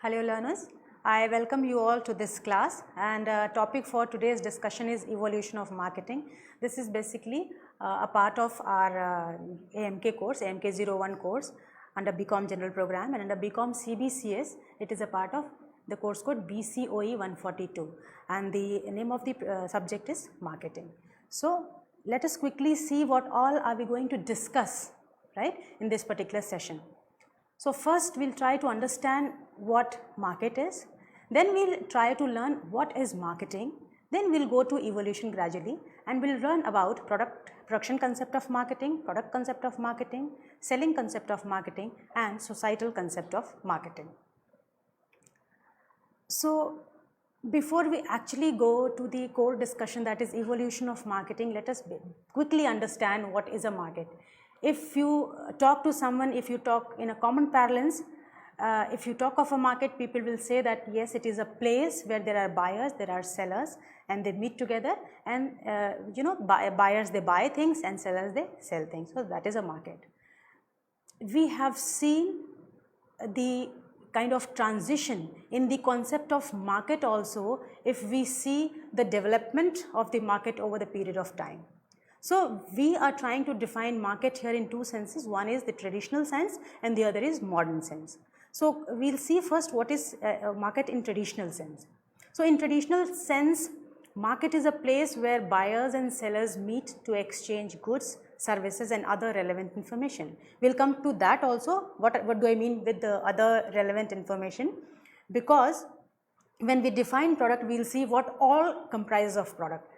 Hello learners, I welcome you all to this class, and topic for today's discussion is evolution of marketing. This is basically a part of our AMK course, AMK 01 course under BCom General Program, and under BCom CBCS it is a part of the course code BCOE-142, and the name of the subject is marketing. So let us quickly see what all are we going to discuss, right, in this particular session. So first we'll try to understand what market is, then we'll try to learn what is marketing, then we'll go to evolution gradually, and we'll learn about production concept of marketing, product concept of marketing, selling concept of marketing, and societal concept of marketing. So before we actually go to the core discussion, that is evolution of marketing, let us quickly understand what is a market. If you talk to someone, if you talk in a common parlance, if you talk of a market, people will say that yes, it is a place where there are buyers, there are sellers, and they meet together, and buyers they buy things and sellers they sell things. So that is a market. We have seen the kind of transition in the concept of market also if we see the development of the market over the period of time. So we are trying to define market here in two senses. One is the traditional sense and the other is modern sense. So we'll see first what is a market in traditional sense. So in traditional sense, market is a place where buyers and sellers meet to exchange goods, services and other relevant information. We'll come to that also. What do I mean with the other relevant information? Because when we define product, we'll see what all comprises of product.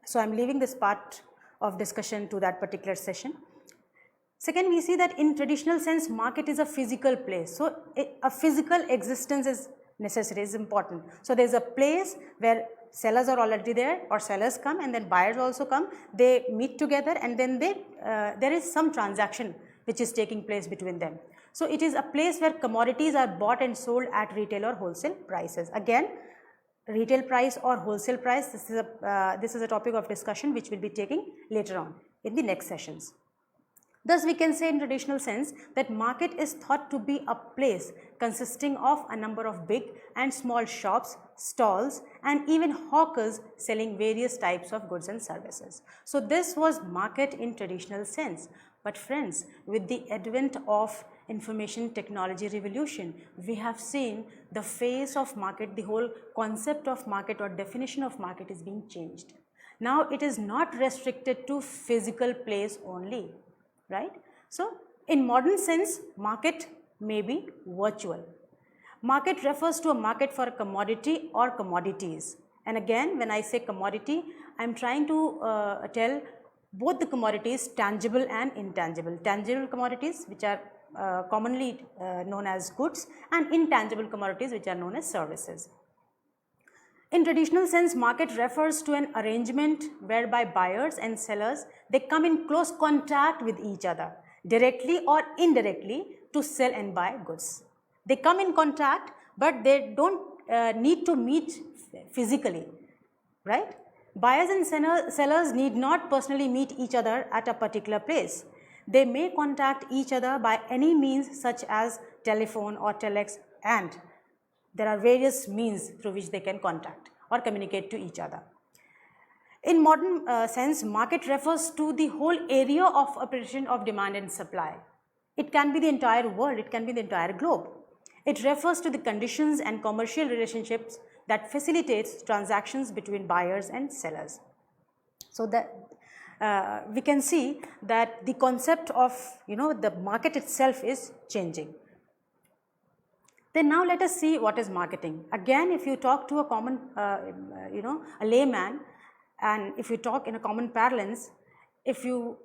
So I'm leaving this part of discussion to that particular session. Second, we see that in traditional sense, market is a physical place. So a physical existence is necessary, is important. So there's a place where sellers are already there, or sellers come and then buyers also come, they meet together, and then there is some transaction which is taking place between them. So it is a place where commodities are bought and sold at retail or wholesale prices. Again, retail price or wholesale price, this is a topic of discussion which we'll be taking later on in the next sessions. Thus we can say in traditional sense that market is thought to be a place consisting of a number of big and small shops, stalls and even hawkers selling various types of goods and services. So this was market in traditional sense. But friends, with the advent of information technology revolution, we have seen the face of market, the whole concept of market or definition of market is being changed. Now it is not restricted to physical place only, right? So in modern sense, market may be virtual. Market refers to a market for a commodity or commodities. And again, when I say commodity, I am trying to tell both the commodities, tangible and intangible. Tangible commodities which are commonly known as goods, and intangible commodities which are known as services. In traditional sense, market refers to an arrangement whereby buyers and sellers, they come in close contact with each other directly or indirectly to sell and buy goods. They come in contact, but they don't need to meet physically, right? Buyers and sellers need not personally meet each other at a particular place. They may contact each other by any means such as telephone or telex, and there are various means through which they can contact or communicate to each other. In modern sense, market refers to the whole area of operation of demand and supply. It can be the entire world, it can be the entire globe. It refers to the conditions and commercial relationships that facilitates transactions between buyers and sellers. So that we can see that the concept of the market itself is changing. Then now let us see what is marketing. Again, if you talk to a common a layman, and if you talk in a common parlance, if you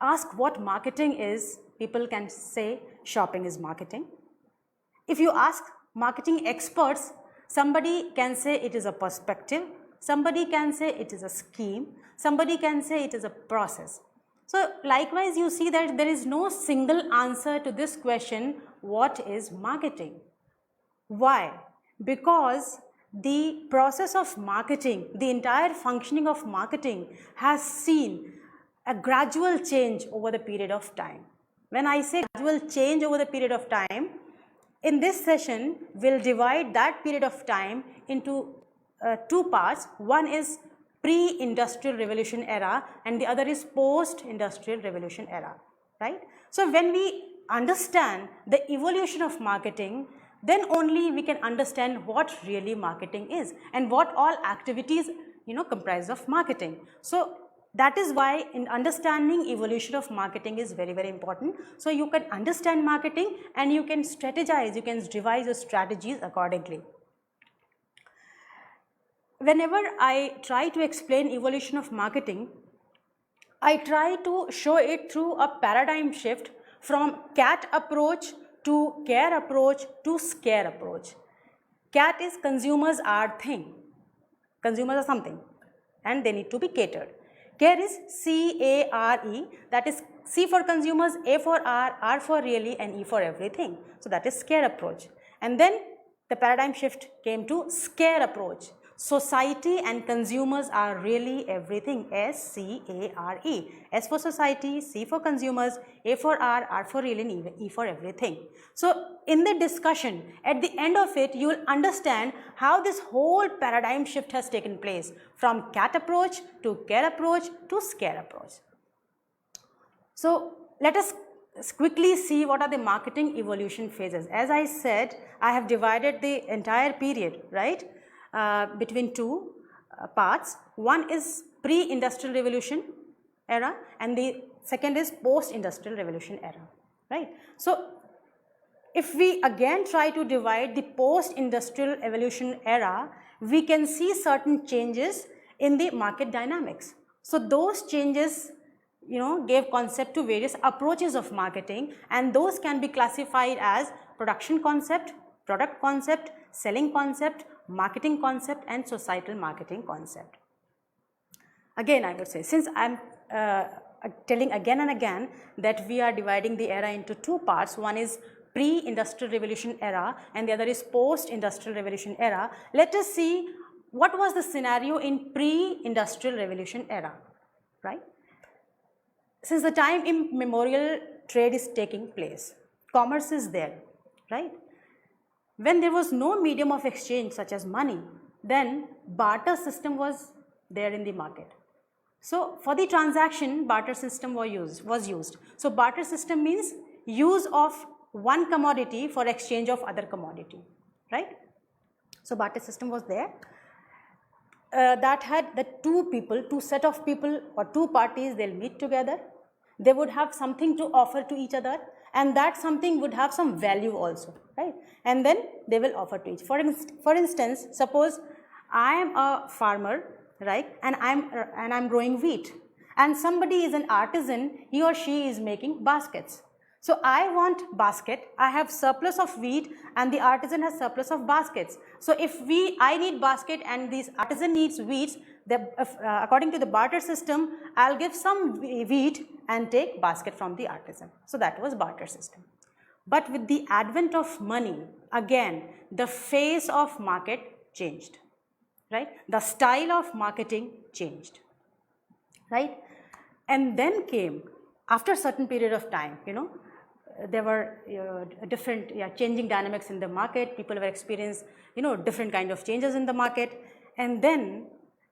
ask what marketing is, people can say shopping is marketing. If you ask marketing experts, somebody can say it is a perspective, somebody can say it is a scheme, somebody can say it is a process. So likewise, you see that there is no single answer to this question, what is marketing? Why? Because the process of marketing, the entire functioning of marketing has seen a gradual change over the period of time. When I say gradual change over the period of time, in this session, we'll divide that period of time into two parts. One is pre-industrial revolution era and the other is post-industrial revolution era, right? So when we understand the evolution of marketing, then only we can understand what really marketing is and what all activities, comprise of marketing. So that is why in understanding evolution of marketing is very, very important. So you can understand marketing and you can strategize, you can devise your strategies accordingly. Whenever I try to explain evolution of marketing, I try to show it through a paradigm shift from CAT approach to care approach to scare approach. CAT is consumers are thing. Consumers are something and they need to be catered. Care is C-A-R-E, that is C for consumers, A for R for really and E for everything. So that is scare approach. And then the paradigm shift came to scare approach. Society and consumers are really everything, S-C-A-R-E. S for society, C for consumers, A for R for really and E for everything. So in the discussion, at the end of it, you will understand how this whole paradigm shift has taken place from CAT approach to care approach to scare approach. So let us quickly see what are the marketing evolution phases. As I said, I have divided the entire period, right? Between two parts. One is pre-industrial revolution era and the second is post-industrial revolution era, right? So if we again try to divide the post-industrial evolution era, we can see certain changes in the market dynamics. So those changes, gave concept to various approaches of marketing, and those can be classified as production concept, product concept, selling concept, marketing concept and societal marketing concept. Again, I would say, since I am telling again and again that we are dividing the era into two parts, one is pre-industrial revolution era and the other is post-industrial revolution era, let us see what was the scenario in pre-industrial revolution era, right? Since the time immemorial trade is taking place, commerce is there, right? When there was no medium of exchange such as money, then barter system was there in the market. So for the transaction, barter system was used. So barter system means use of one commodity for exchange of other commodity, right? So barter system was there. That had the two set of people or two parties, they'll meet together. They would have something to offer to each other, and that something would have some value also, right? And then they will offer to each. For instance, suppose I am a farmer, right, and I'm growing wheat, and somebody is an artisan, he or she is making baskets. So I want basket, I have surplus of wheat and the artisan has surplus of baskets. So if I need basket and this artisan needs wheat, according to the barter system, I'll give some wheat and take basket from the artisan. So that was barter system. But with the advent of money, again, the face of market changed, right? The style of marketing changed, right? And then came, after a certain period of time, there were different changing dynamics in the market. People were experiencing different kind of changes in the market, and then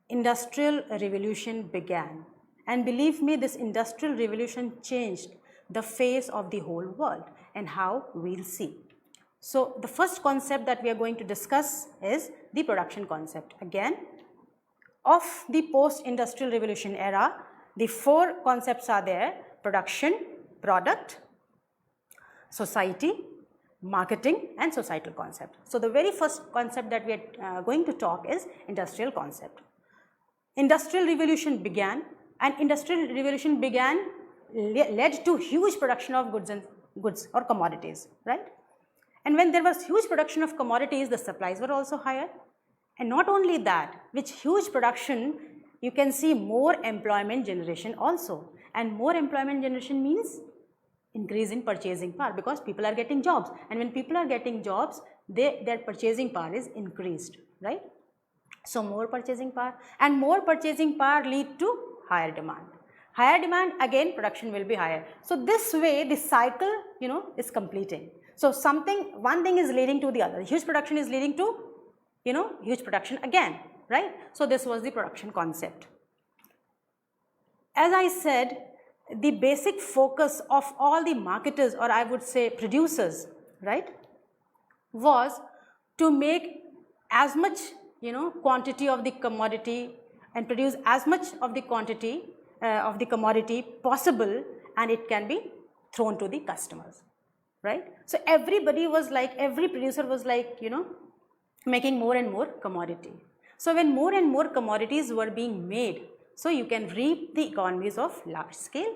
industrial revolution began. And believe me, this industrial revolution changed the face of the whole world, and how we'll see. So the first concept that we are going to discuss is the production concept. Again, of the post-industrial revolution era, the four concepts are there: production, product, society, marketing and societal concept. So the very first concept that we are going to talk is industrial concept. Industrial revolution began, and industrial revolution led to huge production of goods or commodities, right? And when there was huge production of commodities, the supplies were also higher. And not only that, with huge production, you can see more employment generation also. And more employment generation means increase in purchasing power, because people are getting jobs, and when people are getting jobs, their purchasing power is increased, right? So more purchasing power, and more purchasing power lead to higher demand. Higher demand, again production will be higher. So this way the cycle is completing. So one thing is leading to the other. Huge production is leading to, huge production again, right? So this was the production concept. As I said, the basic focus of all the marketers, or I would say producers, right, was to make as much, quantity of the commodity and produce as much of the quantity of the commodity possible, and it can be thrown to the customers, right? So everybody was like, every producer was like, making more and more commodity. So when more and more commodities were being made, so you can reap the economies of large scale.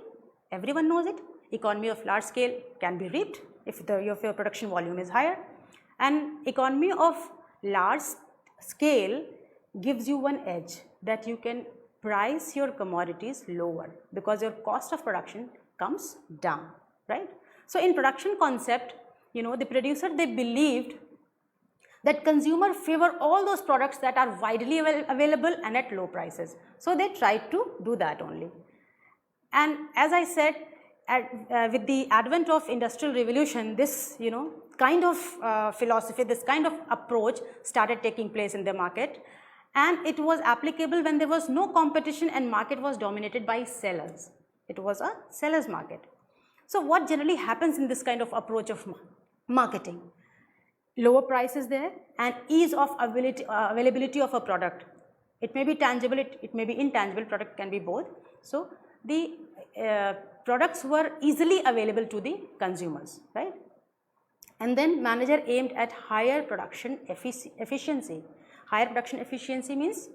Everyone knows it. Economy of large scale can be reaped if your production volume is higher. And economy of large scale gives you one edge, that you can price your commodities lower because your cost of production comes down, right? So in production concept, the producer, they believed that consumer favor all those products that are widely available and at low prices. So they tried to do that only. And as I said, with the advent of industrial revolution, this kind of philosophy, this kind of approach started taking place in the market, and it was applicable when there was no competition and market was dominated by sellers. It was a seller's market. So what generally happens in this kind of approach of marketing? Lower prices there and ease of availability of a product. It may be tangible, it may be intangible, product can be both. So the products were easily available to the consumers, right? And then manager aimed at higher production efficiency. Higher production efficiency means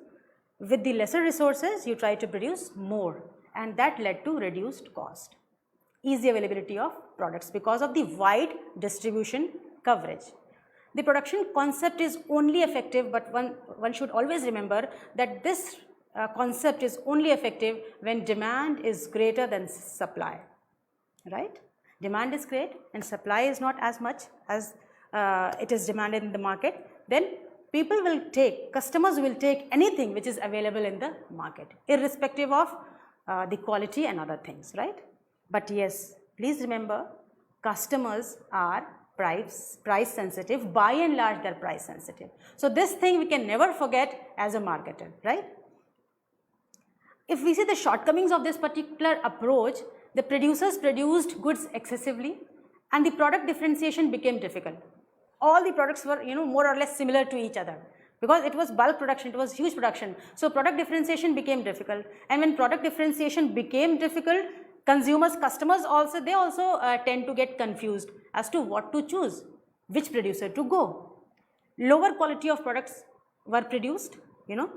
with the lesser resources you try to produce more, and that led to reduced cost. Easy availability of products because of the wide distribution coverage. The production concept is only effective, but one should always remember that this concept is only effective when demand is greater than supply, right? Demand is great and supply is not as much as it is demanded in the market, then customers will take anything which is available in the market, irrespective of the quality and other things, right? But yes, please remember, customers are price sensitive. By and large, they are price sensitive. So this thing we can never forget as a marketer, right? If we see the shortcomings of this particular approach, the producers produced goods excessively and the product differentiation became difficult. All the products were, more or less similar to each other because it was bulk production, it was huge production. So product differentiation became difficult, and when product differentiation became difficult, customers also, they also tend to get confused as to what to choose, which producer to go. Lower quality of products were produced,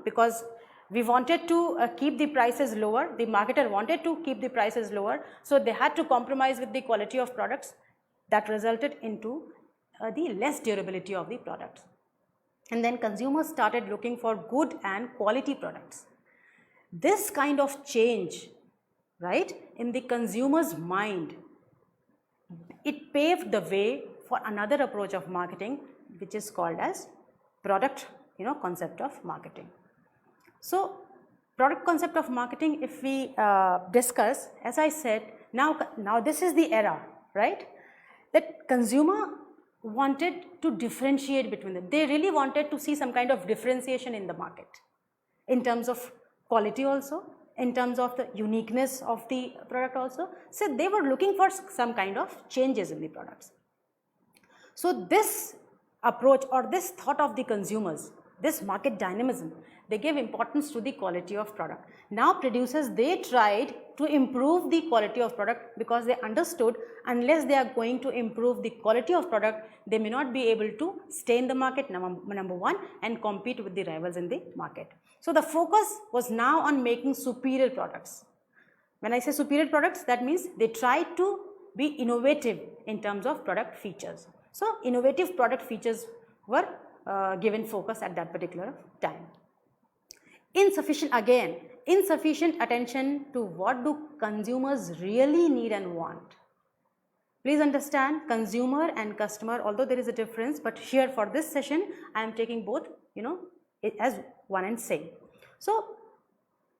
because we wanted to keep the prices lower, the marketer wanted to keep the prices lower, so they had to compromise with the quality of products. That resulted into the less durability of the products. And then consumers started looking for good and quality products. This kind of change, right, in the consumer's mind, it paved the way for another approach of marketing, which is called as product, concept of marketing. So product concept of marketing, if we discuss, as I said, now this is the era, right, that consumer wanted to differentiate between them. They really wanted to see some kind of differentiation in the market in terms of quality also, in terms of the uniqueness of the product also. So they were looking for some kind of changes in the products. So this approach or this thought of the consumers, this market dynamism, they gave importance to the quality of product. Now producers, they tried to improve the quality of product because they understood unless they are going to improve the quality of product, they may not be able to stay in the market, number one, and compete with the rivals in the market. So the focus was now on making superior products. When I say superior products, that means they tried to be innovative in terms of product features. So innovative product features were given focus at that particular time. Insufficient attention to what do consumers really need and want. Please understand, consumer and customer, although there is a difference, but here for this session, I am taking both, as one and same. So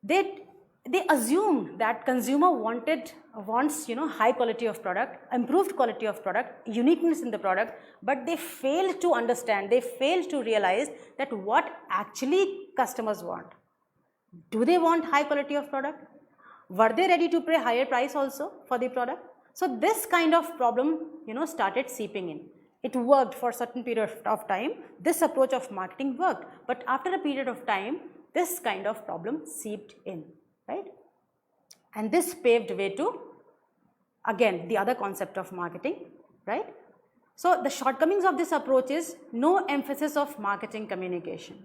they they assumed that consumer wants high quality of product, improved quality of product, uniqueness in the product, but they failed to understand, they failed to realize that what actually customers want. Do they want high quality of product? Were they ready to pay higher price also for the product? So this kind of problem started seeping in. It worked for a certain period of time. This approach of marketing worked, but after a period of time this kind of problem seeped in, right? And this paved way to, again, the other concept of marketing, right? So the shortcomings of this approach is no emphasis of marketing communication.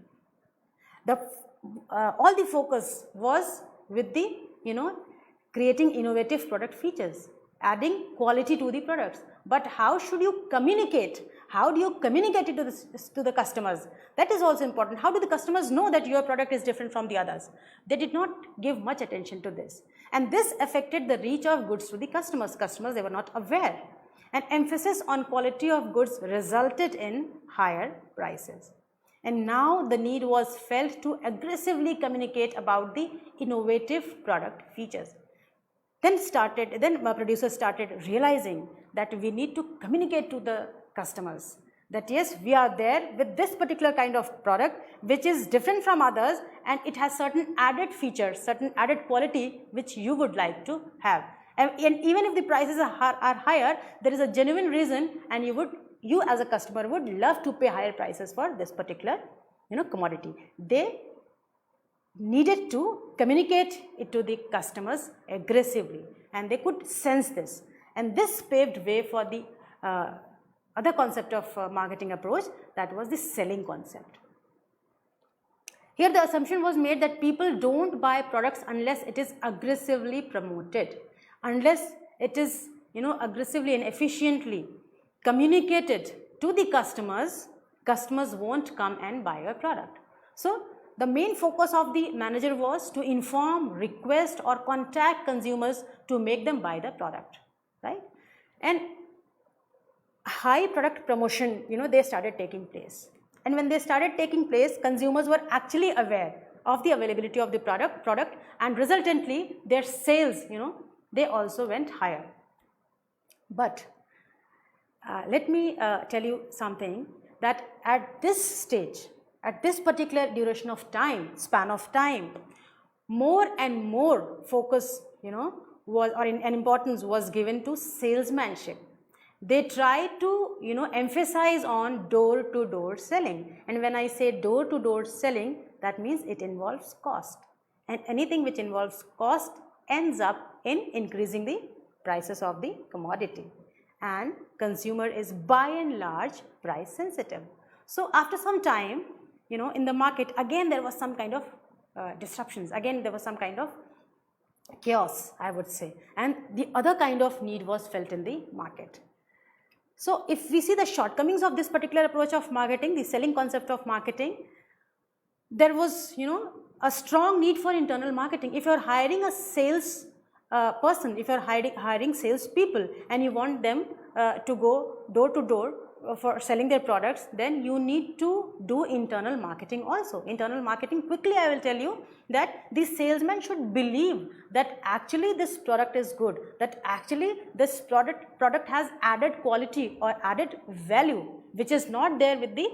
All the focus was with the creating innovative product features, adding quality to the products. But how should you communicate? How do you communicate it to the customers? That is also important. How do the customers know that your product is different from the others? They did not give much attention to this. And this affected the reach of goods to the customers. Customers, they were not aware. An emphasis on quality of goods resulted in higher prices. And now the need was felt to aggressively communicate about the innovative product features. Then producers started realizing that we need to communicate to the customers that yes, we are there with this particular kind of product which is different from others, and it has certain added features, certain added quality which you would like to have. And even if the prices are higher, there is a genuine reason, and you as a customer would love to pay higher prices for this particular commodity. They needed to communicate it to the customers aggressively, and they could sense this. And this paved way for the other concept of marketing approach, that was the selling concept. Here the assumption was made that people don't buy products unless it is aggressively promoted, unless it is aggressively and efficiently communicated to the customers, customers won't come and buy your product. So the main focus of the manager was to inform, request or contact consumers to make them buy the product, right? And high product promotion, they started taking place. And when they started taking place, consumers were actually aware of the availability of the product, and resultantly their sales, they also went higher. But let me tell you something, that at this stage, at this particular duration of time, span of time, more and more focus, and importance was given to salesmanship. They tried to, emphasize on door-to-door selling. And when I say door-to-door selling, that means it involves cost. And anything which involves cost ends up in increasing the prices of the commodity. And consumer is by and large price sensitive. So after some time, in the market, again there was some kind of disruptions, again there was some kind of chaos, I would say, and the other kind of need was felt in the market. So if we see the shortcomings of this particular approach of marketing, the selling concept of marketing, there was a strong need for internal marketing. If you are hiring a sales person, if you are hiring sales people and you want them to go door to door for selling their products, then you need to do internal marketing also. Internal marketing, quickly I will tell you that the salesman should believe that actually this product is good, that actually this product has added quality or added value which is not there with the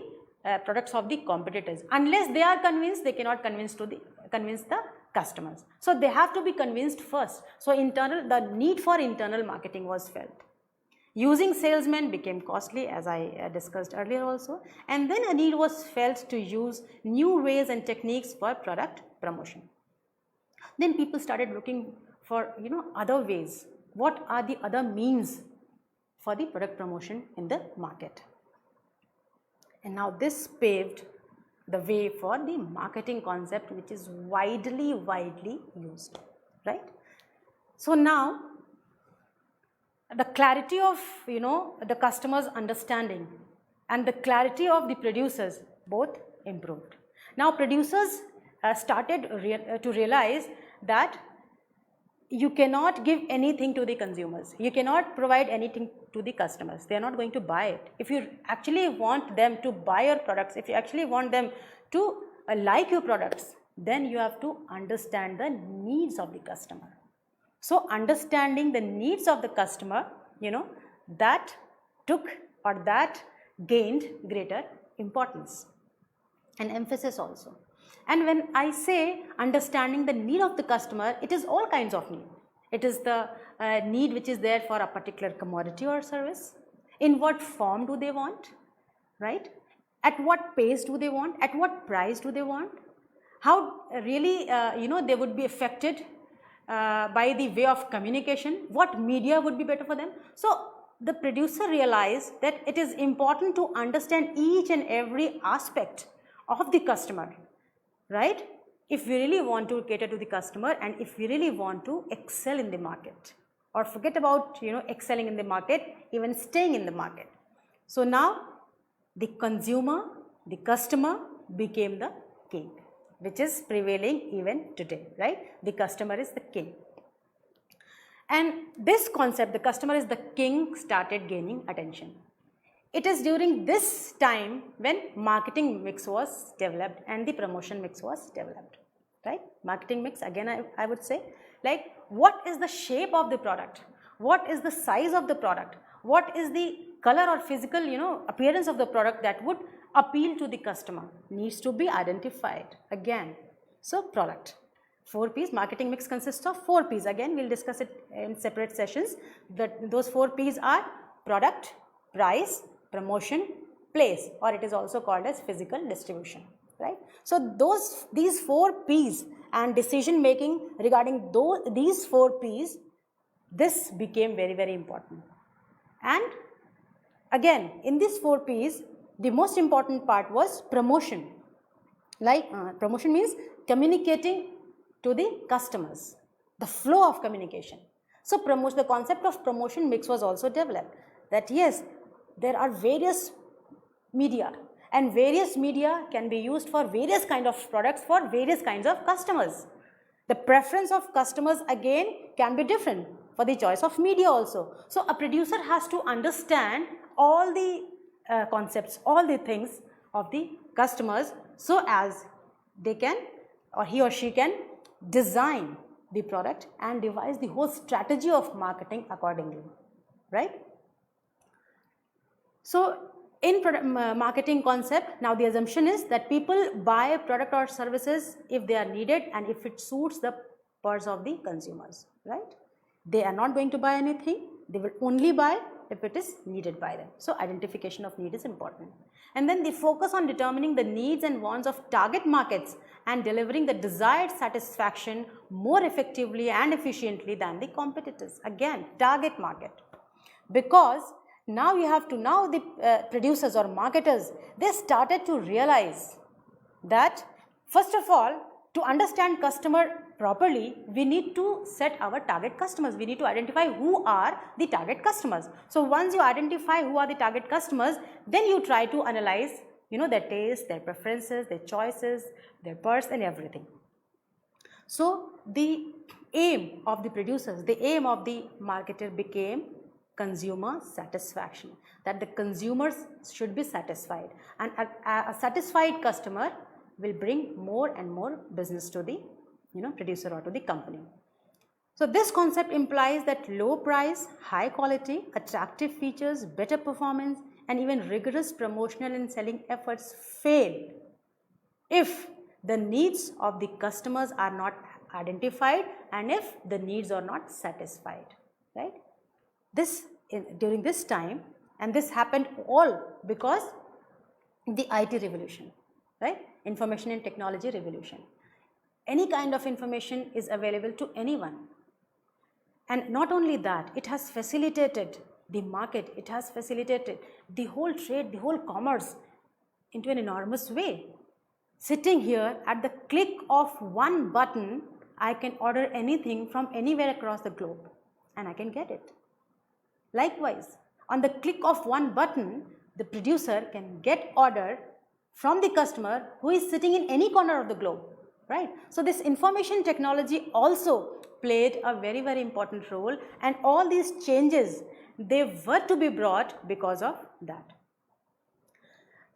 products of the competitors. Unless they are convinced, they cannot convince the customers. So they have to be convinced first. So the need for internal marketing was felt. Using salesmen became costly, as I discussed earlier also, and then a need was felt to use new ways and techniques for product promotion. Then people started looking for other ways. What are the other means for the product promotion in the market? And now this paved the way for the marketing concept, which is widely used, right? So now the clarity of the customer's understanding and the clarity of the producers both improved. Now producers started to realize that you cannot give anything to the consumers, you cannot provide anything to the customers, they are not going to buy it. If you actually want them to buy your products, if you actually want them to like your products, then you have to understand the needs of the customer. So understanding the needs of the customer, that took or that gained greater importance and emphasis also. And when I say understanding the need of the customer, it is all kinds of need. It is the need which is there for a particular commodity or service. In what form do they want, right? At what pace do they want? At what price do they want? How really, they would be affected by the way of communication? What media would be better for them? So the producer realized that it is important to understand each and every aspect of the customer, right? If we really want to cater to the customer and if we really want to excel in the market, or forget about excelling in the market, even staying in the market. So now the consumer, the customer became the king, which is prevailing even today, right? The customer is the king. And this concept, the customer is the king, started gaining attention. It is during this time when marketing mix was developed and the promotion mix was developed, right? Marketing mix, again I would say, like what is the shape of the product? What is the size of the product? What is the color or physical, appearance of the product that would appeal to the customer? Needs to be identified again. So product. 4 P's, marketing mix consists of 4 P's. Again, we'll discuss it in separate sessions. Those 4 P's are product, price, promotion, place, or it is also called as physical distribution, right? So these 4 P's and decision making regarding these 4 P's, this became very, very important. And again, in these 4 P's, the most important part was promotion. Like promotion means communicating to the customers, the flow of communication. So the concept of promotion mix was also developed, that yes, there are various media and various media can be used for various kind of products for various kinds of customers. The preference of customers again can be different for the choice of media also. So a producer has to understand all the concepts, all the things of the customers, so as they can, or he or she can design the product and devise the whole strategy of marketing accordingly, right? So in marketing concept, now the assumption is that people buy product or services if they are needed and if it suits the purse of the consumers, right? They are not going to buy anything, they will only buy if it is needed by them. So identification of need is important. And then the focus on determining the needs and wants of target markets and delivering the desired satisfaction more effectively and efficiently than the competitors. Again, target market. Because now the producers or marketers, they started to realize that first of all, to understand customer properly, we need to set our target customers. We need to identify who are the target customers. So once you identify who are the target customers, then you try to analyze, their taste, their preferences, their choices, their purse and everything. So the aim of the producers, the aim of the marketer became consumer satisfaction, that the consumers should be satisfied, and a satisfied customer will bring more and more business to the producer or to the company. So this concept implies that low price, high quality, attractive features, better performance and even rigorous promotional and selling efforts fail if the needs of the customers are not identified and if the needs are not satisfied, right? During this time, and this happened all because the IT revolution, right? Information and technology revolution. Any kind of information is available to anyone. And not only that, it has facilitated the market, it has facilitated the whole trade, the whole commerce into an enormous way. Sitting here at the click of one button, I can order anything from anywhere across the globe and I can get it. Likewise, on the click of one button, the producer can get order from the customer who is sitting in any corner of the globe, right? So this information technology also played a very, very important role, and all these changes, they were to be brought because of that.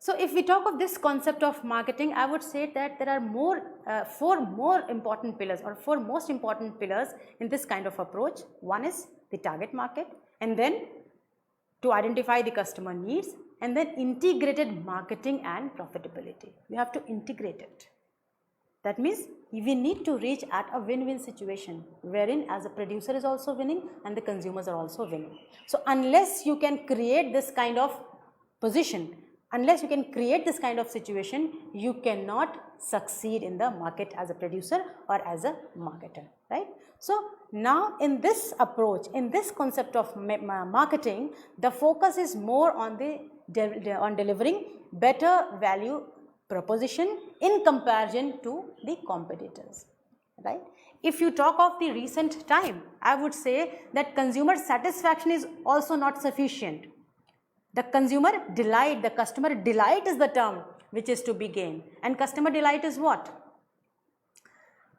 So if we talk of this concept of marketing, I would say that there are four more important pillars, or four most important pillars in this kind of approach. One is the target market, and then to identify the customer needs, and then integrated marketing and profitability. We have to integrate it. That means we need to reach at a win-win situation, wherein as a producer is also winning and the consumers are also winning. So unless you can create this kind of position, unless you can create this kind of situation, you cannot succeed in the market as a producer or as a marketer, right? So now in this approach, in this concept of marketing, the focus is more on delivering better value proposition in comparison to the competitors, right? If you talk of the recent time, I would say that consumer satisfaction is also not sufficient. The consumer delight, the customer delight is the term which is to be gained. And customer delight is what?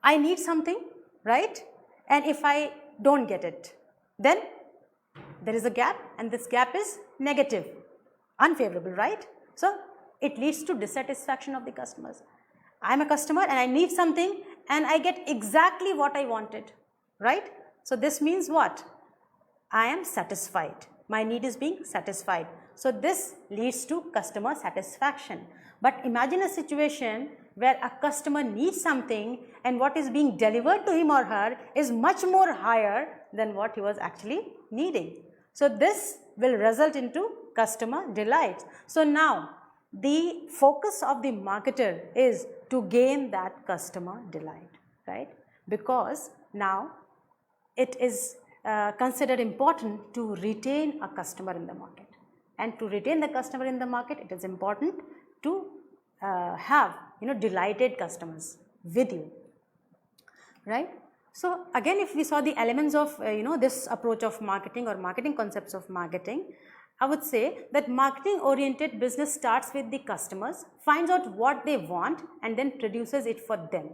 I need something, right? And if I don't get it, then there is a gap, and this gap is negative, unfavorable, right? So it leads to dissatisfaction of the customers. I am a customer and I need something and I get exactly what I wanted, right? So this means what? I am satisfied. My need is being satisfied. So this leads to customer satisfaction. But imagine a situation where a customer needs something and what is being delivered to him or her is much more higher than what he was actually needing. So this will result into customer delight. So now the focus of the marketer is to gain that customer delight, right? Because now it is considered important to retain a customer in the market. And to retain the customer in the market, it is important to have delighted customers with you, right? So again, if we saw the elements of this approach of marketing or marketing concepts of marketing, I would say that marketing oriented business starts with the customers, finds out what they want and then produces it for them.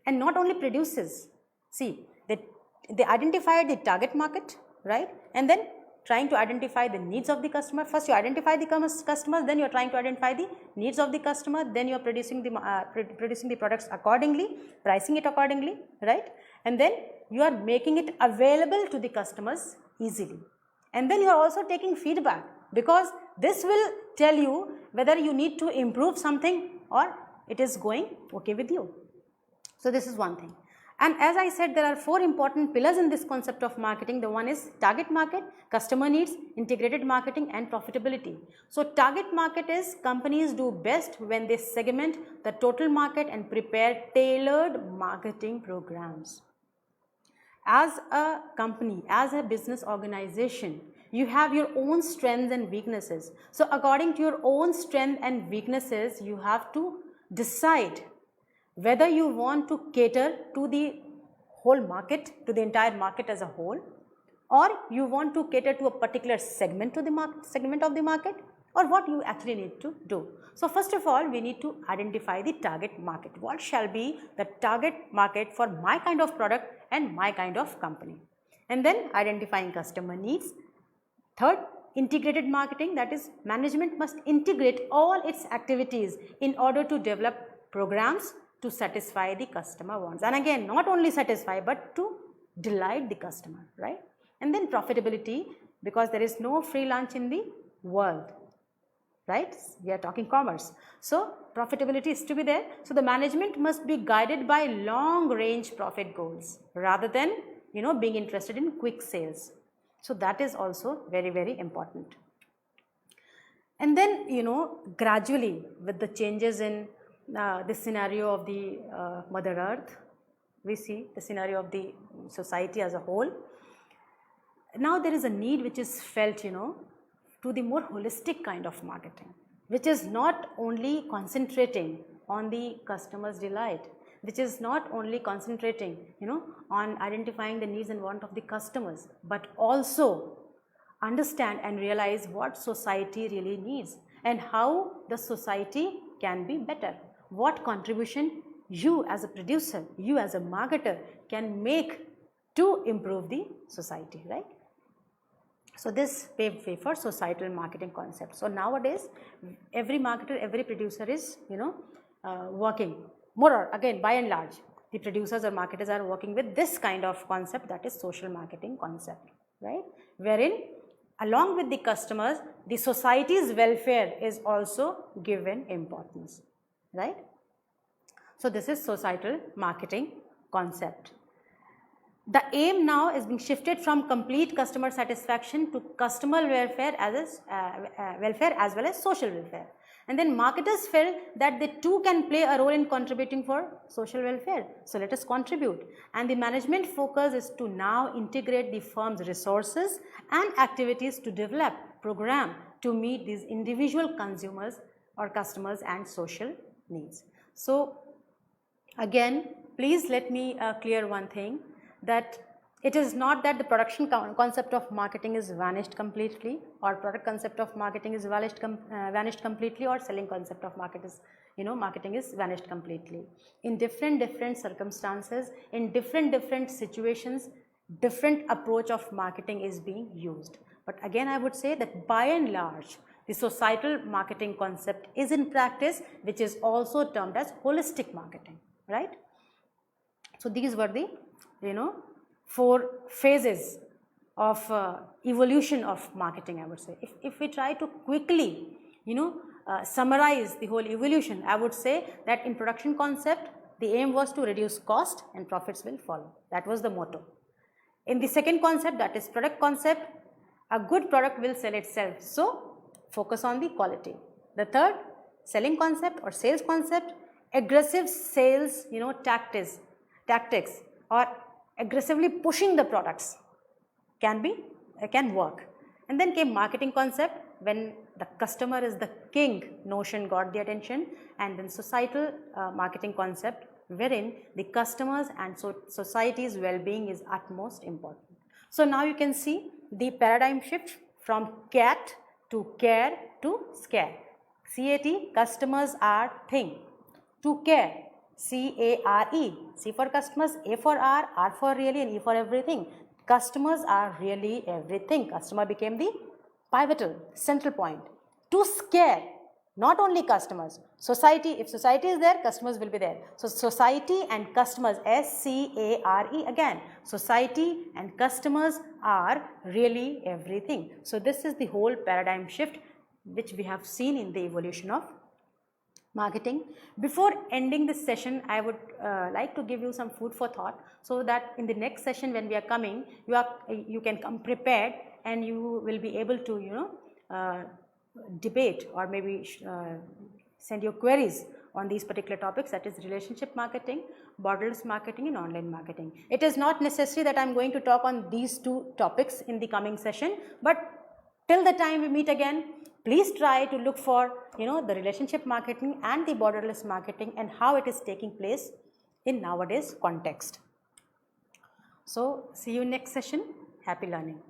And not only produces, see, they identify the target market, right? And then trying to identify the needs of the customer. First you identify the customers, then you are trying to identify the needs of the customer, then you are producing the products accordingly, pricing it accordingly, right? And then you are making it available to the customers easily. And then you are also taking feedback, because this will tell you whether you need to improve something or it is going okay with you. So this is one thing. And as I said, there are four important pillars in this concept of marketing. The one is target market, customer needs, integrated marketing and profitability. So target market is companies do best when they segment the total market and prepare tailored marketing programs. As a company, as a business organization, you have your own strengths and weaknesses. So according to your own strengths and weaknesses, you have to decide whether you want to cater to the whole market, to the entire market as a whole, or you want to cater to a particular segment of the market, or what you actually need to do. So first of all, we need to identify the target market. What shall be the target market for my kind of product and my kind of company? And then identifying customer needs. Third, integrated marketing, that is, management must integrate all its activities in order to develop programs to satisfy the customer wants. And again, not only satisfy but to delight the customer, right? And then profitability, because there is no free lunch in the world, right? We are talking commerce. So profitability is to be there. So the management must be guided by long range profit goals rather than being interested in quick sales. So that is also very, very important. And then gradually, with the changes in this scenario of the Mother Earth, we see the scenario of the society as a whole. Now there is a need which is felt to the more holistic kind of marketing, which is not only concentrating on the customer's delight, which is not only concentrating on identifying the needs and wants of the customers, but also understand and realize what society really needs and how the society can be better. What contribution you as a producer, you as a marketer can make to improve the society, right? So this paved way for societal marketing concept. So nowadays, every marketer, every producer is, working more or again by and large. The producers or marketers are working with this kind of concept, that is social marketing concept, right? Wherein along with the customers, the society's welfare is also given importance, right? So this is societal marketing concept. The aim now is being shifted from complete customer satisfaction to customer welfare as well as social welfare. And then marketers felt that they too can play a role in contributing for social welfare. So let us contribute. And the management focus is to now integrate the firm's resources and activities to develop program to meet these individual consumers or customers and social needs. So again, please let me clear one thing, that it is not that the production concept of marketing is vanished completely, or product concept of marketing is vanished completely, or selling concept of marketing is vanished completely. In different circumstances, in different situations, different approach of marketing is being used. But again, I would say that by and large, the societal marketing concept is in practice, which is also termed as holistic marketing, right? So these were the 4 phases of evolution of marketing, I would say. If we try to quickly summarize the whole evolution, I would say that in production concept, the aim was to reduce cost and profits will follow. That was the motto. In the second concept, that is product concept, a good product will sell itself, so focus on the quality. The third, selling concept or sales concept, aggressive sales tactics or aggressively pushing the products can work. And then came marketing concept, when the customer is the king notion got the attention, and then societal marketing concept, wherein the customers and society's well-being is utmost important. So now you can see the paradigm shift from CAT to care to scare. CAT, customers are thing, to care, C-A-R-E, C for customers, A for R for really, and E for everything. Customers are really everything. Customer became the pivotal, central point. To scare, not only customers, society, if society is there, customers will be there. So society and customers, S-C-A-R-E again, society and customers are really everything. So this is the whole paradigm shift which we have seen in the evolution of marketing. Before ending this session, I would like to give you some food for thought, so that in the next session when we are coming, you can come prepared and you will be able to debate or maybe send your queries on these particular topics, that is relationship marketing, borderless marketing and online marketing. It is not necessary that I am going to talk on these 2 topics in the coming session, but till the time we meet again, please try to look for the relationship marketing and the borderless marketing and how it is taking place in nowadays context. So see you next session. Happy learning.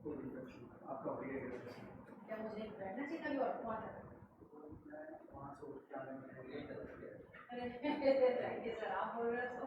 आपका हो गया क्या मुझे बैठना चाहिए था और वहाँ से उठ के आने में अरे सर आप बोल रहे हो